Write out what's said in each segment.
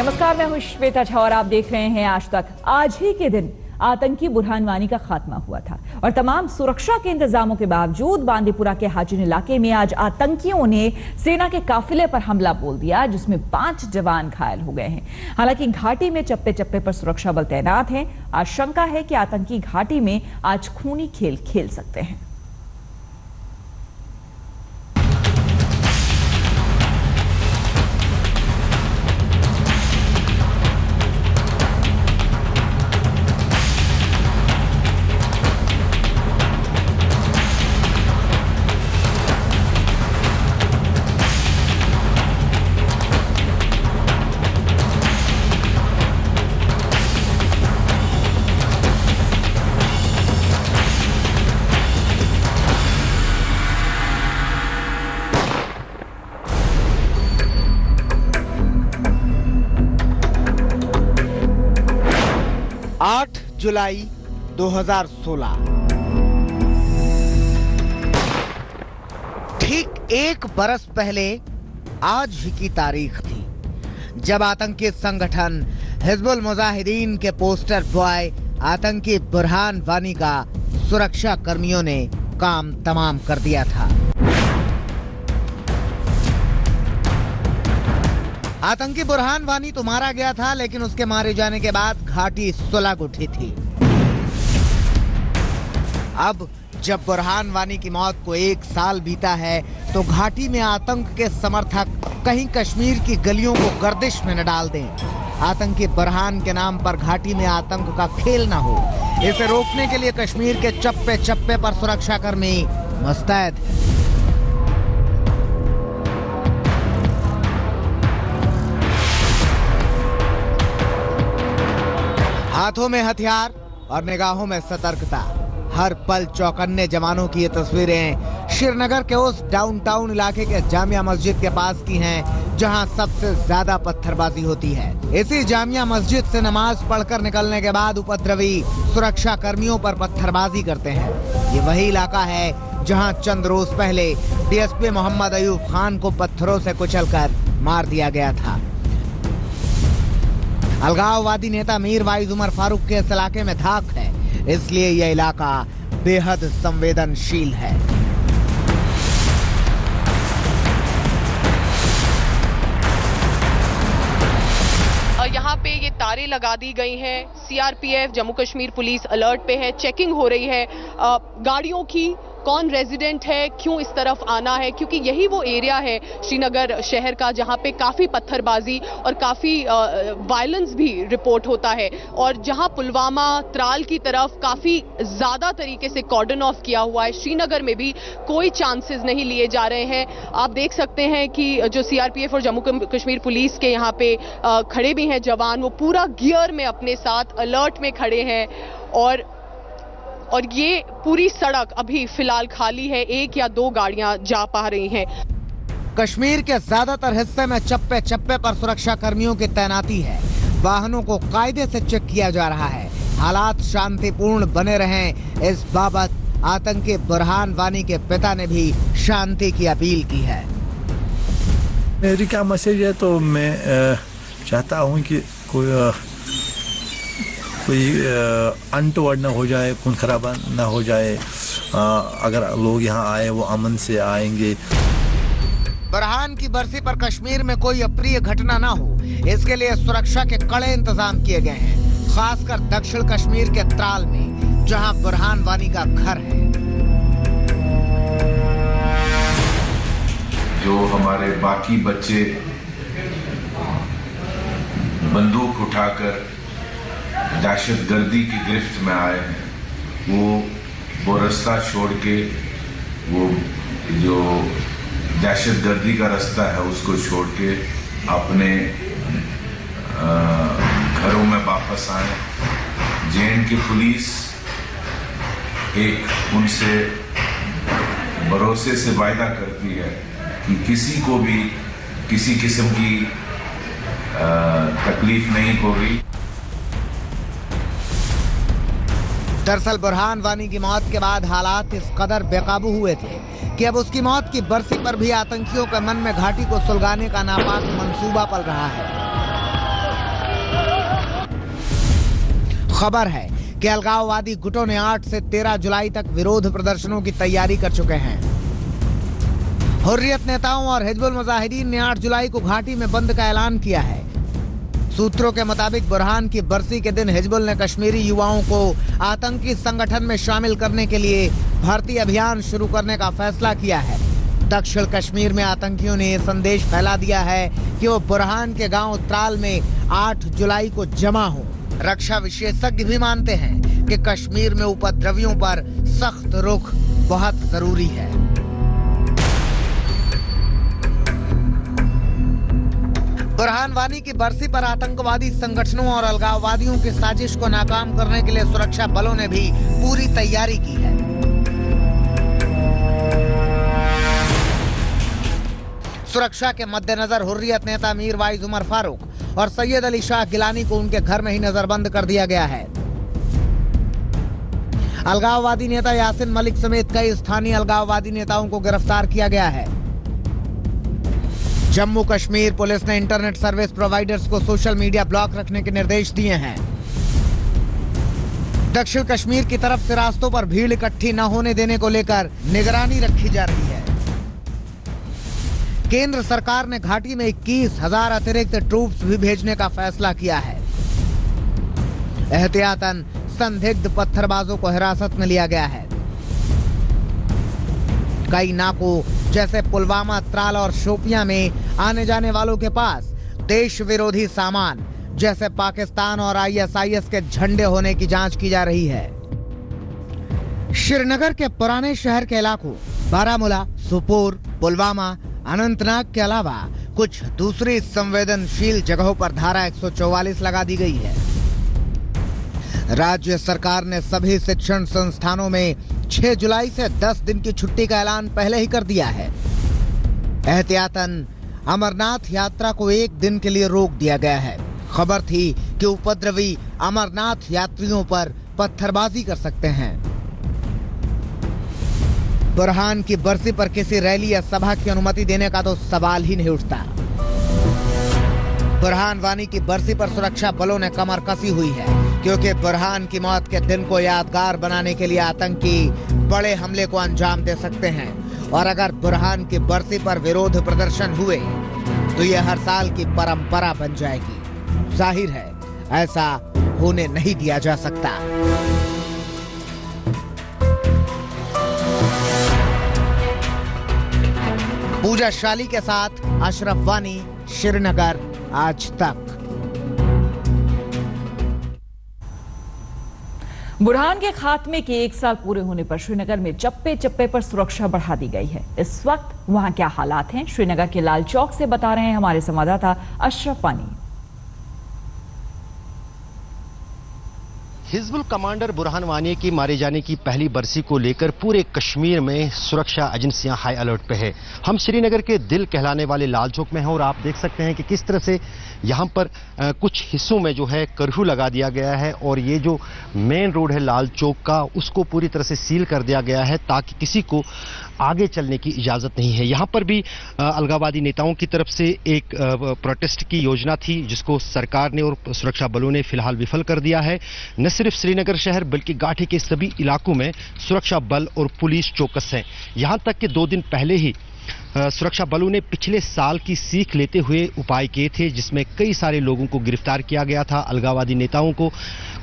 नमस्कार, मैं हूं श्वेता झा और आप देख रहे हैं आज तक। आज ही के दिन आतंकी बुरहान वानी का खात्मा हुआ था और तमाम सुरक्षा के इंतजामों के बावजूद बांदीपुरा के हाजिन इलाके में आज आतंकियों ने सेना के काफिले पर हमला बोल दिया, जिसमें 5 जवान घायल हो गए हैं। हालांकि घाटी में चप्पे चप्पे पर सुरक्षा बल तैनात हैं। आशंका है कि आतंकी घाटी में आज खूनी खेल खेल सकते हैं। जुलाई 2016 ठीक 1 बरस पहले आज ही की तारीख थी जब आतंकी संगठन हिजबुल मुजाहिदीन के पोस्टर बॉय आतंकी बुरहान वानी का सुरक्षा कर्मियों ने काम तमाम कर दिया था। आतंकी बुरहान वानी तो मारा गया था, लेकिन उसके मारे जाने के बाद घाटी सुलग उठी थी। अब जब बुरहान वानी की मौत को 1 साल बीता है तो घाटी में आतंक के समर्थक कहीं कश्मीर की गलियों को गर्दिश में न डाल दें। आतंकी बुरहान के नाम पर घाटी में आतंक का खेल न हो, इसे रोकने के लिए कश्मीर के चप्पे चप्पे पर सुरक्षाकर्मी मुस्तैद हैं। हाथों में हथियार और निगाहों में सतर्कता, हर पल चौकन्ने जवानों की ये तस्वीरें श्रीनगर के उस डाउनटाउन इलाके के जामिया मस्जिद के पास की हैं, जहां सबसे ज्यादा पत्थरबाजी होती है। इसी जामिया मस्जिद से नमाज पढ़कर निकलने के बाद उपद्रवी सुरक्षा कर्मियों पर पत्थरबाजी करते हैं। ये वही इलाका है जहां चंद रोज पहले डीएसपी मोहम्मद अयूब खान को पत्थरों से कुचलकर मार दिया गया था। अलगाववादी नेता मीर वाइज उमर फारूक के इस इलाके में धाक है, इसलिए यह इलाका बेहद संवेदनशील है। यहाँ पे ये तारे लगा दी गई हैं। CRPF Jammu Kashmir police alert पे है, चेकिंग हो रही है गाड़ियों की, कौन रेजिडेंट है, क्यों इस तरफ आना है, क्योंकि यही वो एरिया है श्रीनगर शहर का जहां पे काफी पत्थरबाजी और काफी वायलेंस भी रिपोर्ट होता है, और जहां पुलवामा त्राल की तरफ काफी ज्यादा तरीके से कॉर्डन ऑफ किया हुआ है। श्रीनगर में भी कोई चांसेस नहीं लिए जा रहे हैं। आप देख सकते हैं कि जो सीआरपीएफ और जम्मू कश्मीर पुलिस के यहाँ पे खड़े भी हैं जवान, वो पूरा गियर में अपने साथ अलर्ट में खड़े हैं, और ये पूरी सड़क अभी फिलहाल खाली है, 1 या 2 गाड़ियां जा पा रही हैं। कश्मीर के ज्यादातर हिस्से में चप्पे चप्पे पर सुरक्षा कर्मियों की तैनाती है। वाहनों को कायदे से चेक किया जा रहा है। हालात शांतिपूर्ण बने रहें, इस बाबत आतंकी बुरहान वानी के पिता ने भी शांति की अपील की है। मेरी क्या मैसेज है, तो मैं चाहता हूँ कि कोई अनटोवर्ड ना हो जाए, खून खराबा ना हो जाए। अगर लोग यहाँ आए वो अमन से आएंगे। बुरहान की बरसी पर कश्मीर में कोई अप्रिय घटना ना हो, इसके लिए सुरक्षा के कड़े इंतजाम किए गए हैं, खासकर दक्षिण कश्मीर के त्राल में जहां बुरहान वानी का घर है। जो हमारे बाकी बच्चे बंदूक उठाकर दहशतगर्दी की गिरफ्त में आए हैं, वो रास्ता छोड़ के, वो जो दहशतगर्दी का रास्ता है उसको छोड़ के अपने घरों में वापस आए। जे.एंड.के पुलिस एक उनसे भरोसे से वायदा करती है कि किसी को भी किसी किस्म की तकलीफ नहीं होगी। दरअसल बुरहान वानी की मौत के बाद हालात इस कदर बेकाबू हुए थे कि अब उसकी मौत की बरसी पर भी आतंकियों के मन में घाटी को सुलगाने का नापाक मंसूबा पल रहा है। खबर है कि अलगाववादी गुटों ने 8 से 13 जुलाई तक विरोध प्रदर्शनों की तैयारी कर चुके हैं। हुर्रियत नेताओं और हिजबुल मुजाहिदीन ने 8 जुलाई को घाटी में बंद का ऐलान किया है। सूत्रों के मुताबिक बुरहान की बरसी के दिन हिजबुल ने कश्मीरी युवाओं को आतंकी संगठन में शामिल करने के लिए भर्ती अभियान शुरू करने का फैसला किया है। दक्षिण कश्मीर में आतंकियों ने यह संदेश फैला दिया है कि वो बुरहान के गांव त्राल में 8 जुलाई को जमा हो। रक्षा विशेषज्ञ भी मानते हैं कि कश्मीर में उपद्रवियों पर सख्त रुख बहुत जरूरी है। बुरहान वानी की बरसी पर आतंकवादी संगठनों और अलगाववादियों की साजिश को नाकाम करने के लिए सुरक्षा बलों ने भी पूरी तैयारी की है। सुरक्षा के मद्देनजर हुर्रियत नेता मीर वाइज उमर फारूक और सैयद अली शाह गिलानी को उनके घर में ही नजरबंद कर दिया गया है। अलगाववादी नेता यासिन मलिक समेत कई स्थानीय अलगाववादी नेताओं को गिरफ्तार किया गया है। जम्मू कश्मीर पुलिस ने इंटरनेट सर्विस प्रोवाइडर्स को सोशल मीडिया ब्लॉक रखने के निर्देश दिए हैं। दक्षिण कश्मीर की तरफ से रास्तों पर भीड़ इकट्ठी न होने देने को लेकर निगरानी रखी जा रही है। केंद्र सरकार ने घाटी में 21,000 अतिरिक्त ट्रूप्स भी भेजने का फैसला किया है। एहतियातन संदिग्ध पत्थरबाजों को हिरासत में लिया गया है। कई नाकों जैसे पुलवामा, त्राल और शोपियां में आने जाने वालों के पास देश विरोधी सामान जैसे पाकिस्तान और ISIS के झंडे होने की जांच की जा रही है। श्रीनगर के पुराने शहर के इलाकों बारामूला, सोपोर, पुलवामा, अनंतनाग के अलावा कुछ दूसरी संवेदनशील जगहों पर धारा 144 लगा दी गई है। राज्य सरकार ने सभी शिक्षण संस्थानों में 6 जुलाई से 10 दिन की छुट्टी का ऐलान पहले ही कर दिया है। एहतियातन अमरनाथ यात्रा को 1 दिन के लिए रोक दिया गया है। खबर थी कि उपद्रवी अमरनाथ यात्रियों पर पत्थरबाजी कर सकते हैं। बुरहान की बरसी पर किसी रैली या सभा की अनुमति देने का तो सवाल ही नहीं उठता। बुरहान वानी की बरसी पर सुरक्षा बलों ने कमर कसी हुई है, क्योंकि बुरहान की मौत के दिन को यादगार बनाने के लिए आतंकी बड़े हमले को अंजाम दे सकते हैं। और अगर बुरहान की बरसी पर विरोध प्रदर्शन हुए तो यह हर साल की परंपरा बन जाएगी। जाहिर है ऐसा होने नहीं दिया जा सकता। पूजा शाली के साथ अशरफ वानी, श्रीनगर, आज तक। बुरहान के खात्मे के 1 साल पूरे होने पर श्रीनगर में चप्पे चप्पे पर सुरक्षा बढ़ा दी गई है। इस वक्त वहां क्या हालात हैं, श्रीनगर के लाल चौक से बता रहे हैं हमारे संवाददाता अशरफ वानी। हिजबुल कमांडर बुरहान वानी की मारे जाने की पहली बरसी को लेकर पूरे कश्मीर में सुरक्षा एजेंसियां हाई अलर्ट पे है। हम श्रीनगर के दिल कहलाने वाले लाल चौक में हैं और आप देख सकते हैं कि किस तरह से यहां पर कुछ हिस्सों में जो है कर्फ्यू लगा दिया गया है और ये जो मेन रोड है लाल चौक का उसको पूरी तरह से सील कर दिया गया है ताकि किसी को आगे चलने की इजाजत नहीं है। यहां पर भी अलगाववादी नेताओं की तरफ से एक प्रोटेस्ट की योजना थी जिसको सरकार ने और सुरक्षा बलों ने फिलहाल विफल कर दिया है। न सिर्फ श्रीनगर शहर बल्कि घाटी के सभी इलाकों में सुरक्षा बल और पुलिस चौकस हैं। यहां तक कि 2 दिन पहले ही सुरक्षा बलों ने पिछले साल की सीख लेते हुए उपाय किए थे जिसमें कई सारे लोगों को गिरफ्तार किया गया था। अलगाववादी नेताओं को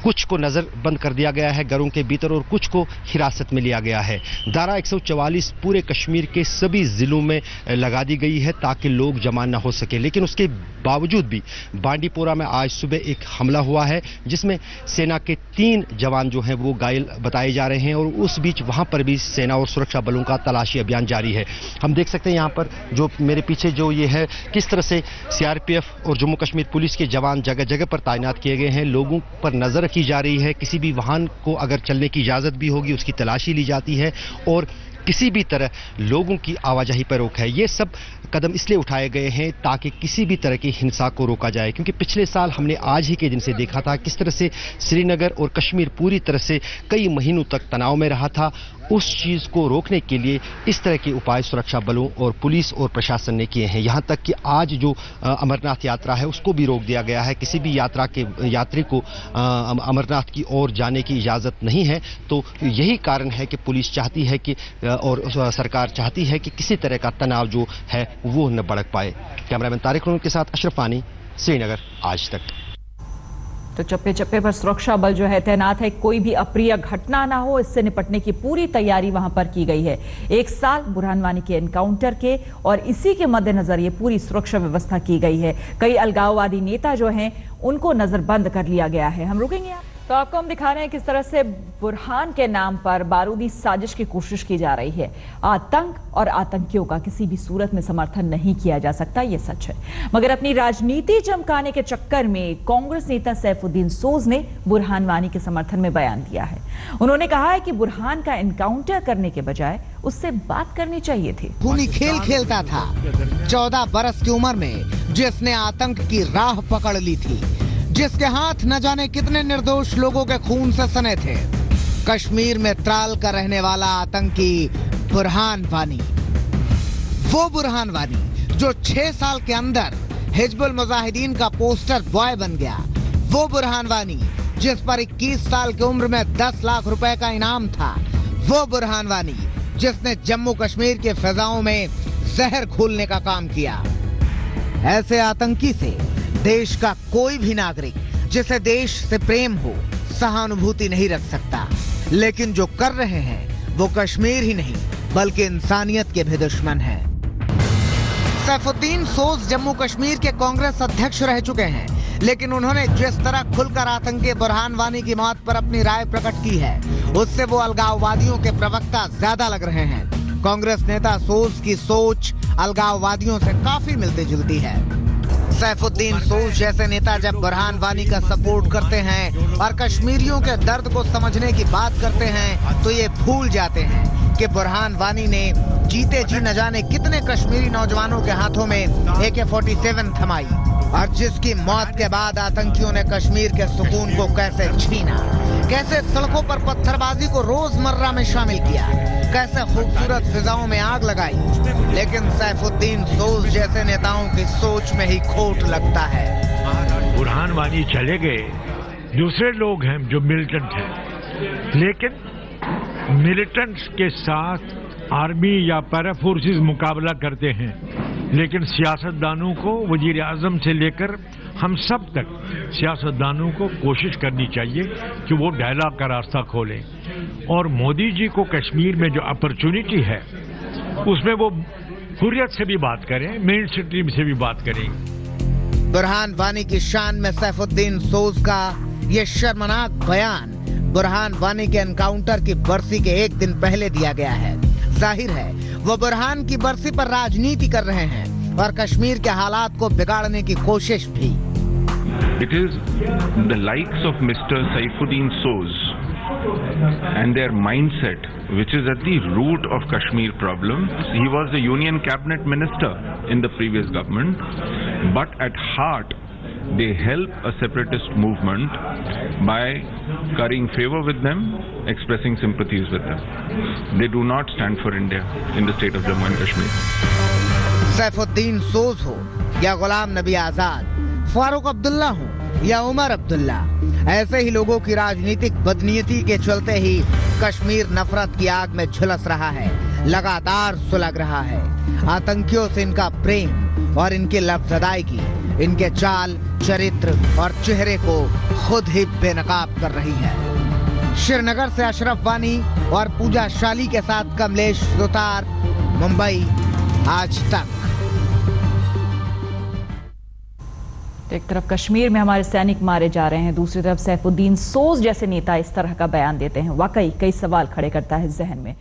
कुछ को नजरबंद कर दिया गया है घरों के भीतर और कुछ को हिरासत में लिया गया है। धारा 144 पूरे कश्मीर के सभी जिलों में लगा दी गई है ताकि लोग जमा न हो सके। लेकिन उसके बावजूद भी बांडीपोरा में आज सुबह एक हमला हुआ है जिसमें सेना के 3 जवान जो हैं वो घायल बताए जा रहे हैं और उस बीच वहां पर भी सेना और सुरक्षा बलों का तलाशी अभियान जारी है। हम देख सकते हैं यहाँ पर जो मेरे पीछे जो ये है किस तरह से CRPF और जम्मू कश्मीर पुलिस के जवान जगह जगह पर तैनात किए गए हैं। लोगों पर नजर रखी जा रही है। किसी भी वाहन को अगर चलने की इजाजत भी होगी उसकी तलाशी ली जाती है और किसी भी तरह लोगों की आवाजाही पर रोक है। ये सब कदम इसलिए उठाए गए हैं ताकि किसी भी तरह की हिंसा को रोका जाए, क्योंकि पिछले साल हमने आज ही के दिन से देखा था किस तरह से श्रीनगर और कश्मीर पूरी तरह से कई महीनों तक तनाव में रहा था उस चीज को रोकने के लिए इस तरह के उपाय सुरक्षा बलों और पुलिस और प्रशासन ने किए हैं। यहाँ तक कि आज जो अमरनाथ यात्रा है उसको भी रोक दिया गया है। किसी भी यात्री को अमरनाथ की ओर जाने की इजाजत नहीं है। तो यही कारण है कि पुलिस चाहती है कि और सरकार चाहती है कि किसी तरह का तनाव जो है वो न भड़क पाए। कैमरामैन तारिक के साथ अशरफ वानी, श्रीनगर, आज तक। तो चप्पे चप्पे पर सुरक्षा बल जो है तैनात है। कोई भी अप्रिय घटना ना हो, इससे निपटने की पूरी तैयारी वहां पर की गई है। 1 साल बुरहान वानी के एनकाउंटर के और इसी के मद्देनजर ये पूरी सुरक्षा व्यवस्था की गई है। कई अलगाववादी नेता जो हैं उनको नजरबंद कर लिया गया है। हम रुकेंगे तो आपको हम दिखा रहे हैं किस तरह से बुरहान के नाम पर बारूदी साजिश की कोशिश की जा रही है। आतंक और आतंकियों का किसी भी सूरत में समर्थन नहीं किया जा सकता, ये सच है। मगर अपनी राजनीति चमकाने के चक्कर में कांग्रेस नेता सैफुद्दीन सोज ने बुरहान वानी के समर्थन में बयान दिया है। उन्होंने कहा है कि बुरहान का एनकाउंटर करने के बजाय उससे बात करनी चाहिए थी। खूनी खेल खेलता था 14 बरस की उम्र में, जिसने आतंक की राह पकड़ ली थी, जिसके हाथ न जाने कितने निर्दोष लोगों के खून से सने थे। कश्मीर में त्राल का रहने वाला आतंकी बुरहान वानी, वो बुरहान वानी जो 6 साल के अंदर हिजबुल मुजाहिदीन का पोस्टर बॉय बन गया। वो बुरहान वानी जिस पर 21 साल की उम्र में 10 लाख रुपए का इनाम था। वो बुरहान वानी जिसने जम्मू कश्मीर के फिजाओं में जहर घोलने का काम किया। ऐसे आतंकी से देश का कोई भी नागरिक जिसे देश से प्रेम हो, सहानुभूति नहीं रख सकता। लेकिन जो कर रहे हैं वो कश्मीर ही नहीं बल्कि इंसानियत के भी दुश्मन हैं। सैफुद्दीन सोज जम्मू कश्मीर के कांग्रेस अध्यक्ष रह चुके हैं, लेकिन उन्होंने जिस तरह खुलकर आतंकी बुरहान वानी की मौत पर अपनी राय प्रकट की है, उससे वो अलगाववादियों के प्रवक्ता ज्यादा लग रहे हैं। कांग्रेस नेता सोज की सोच अलगाववादियों से काफी मिलती जुलती है। सैफुद्दीन सोज जैसे नेता जब बुरहान वानी का सपोर्ट करते हैं और कश्मीरियों के दर्द को समझने की बात करते हैं, तो ये भूल जाते हैं कि बुरहान वानी ने जीते जी न जाने कितने कश्मीरी नौजवानों के हाथों में AK-47 थमाई, और जिसकी मौत के बाद आतंकियों ने कश्मीर के सुकून को कैसे छीना, कैसे सड़कों पर पत्थरबाजी को रोजमर्रा में शामिल किया, कैसे खूबसूरत फिजाओं में आग लगाई। लेकिन सैफुद्दीन सोज जैसे नेताओं की सोच में ही खोट लगता है। बुरहान वानी चले गए, दूसरे लोग हैं जो मिलिटेंट हैं, लेकिन मिलिटेंट्स के साथ आर्मी या पैरा फोर्सेस मुकाबला करते हैं। लेकिन सियासतदानों को, वजीर आजम से लेकर हम सब तक सियासतदानों को कोशिश करनी चाहिए कि वो डायलॉग का रास्ता खोलें, और मोदी जी को कश्मीर में जो अपॉर्चुनिटी है उसमें वो हुर्रियत से भी बात करें, मेन स्ट्रीम से भी बात करें। बुरहान वानी की शान में सैफुद्दीन सोज का ये शर्मनाक बयान बुरहान वानी के एनकाउंटर की बरसी के 1 दिन पहले दिया गया है। जाहिर है वो बुरहान की बरसी पर राजनीति कर रहे हैं और कश्मीर के हालात को बिगाड़ने की कोशिश भी। It is the likes of Mr. Saifuddin Soz and their mindset which is at the root of Kashmir problem. He was the Union Cabinet Minister in the previous government, but at heart they help a separatist movement by currying favor with them, expressing sympathies with them. They do not stand for India in the state of Jammu and Kashmir. Saifuddin सोज हो या गुलाम नबी आजाद, फारूक अब्दुल्ला हो या उमर अब्दुल्ला, ऐसे ही लोगों की राजनीतिक बदनीयती के चलते ही कश्मीर नफरत की आग में झुलस रहा है, लगातार सुलग रहा है। आतंकियों से इनका प्रेम और इनकी लफ्ज़ अदायगी इनके चाल, चरित्र और चेहरे को खुद ही बेनकाब कर रही है। श्रीनगर से अशरफ वानी और पूजा शाली के साथ कमलेश सुतार, मुंबई, आज तक। एक तरफ कश्मीर में हमारे सैनिक मारे जा रहे हैं, दूसरी तरफ सैफुद्दीन सोज जैसे नेता इस तरह का बयान देते हैं। वाकई कई सवाल खड़े करता है जहन में।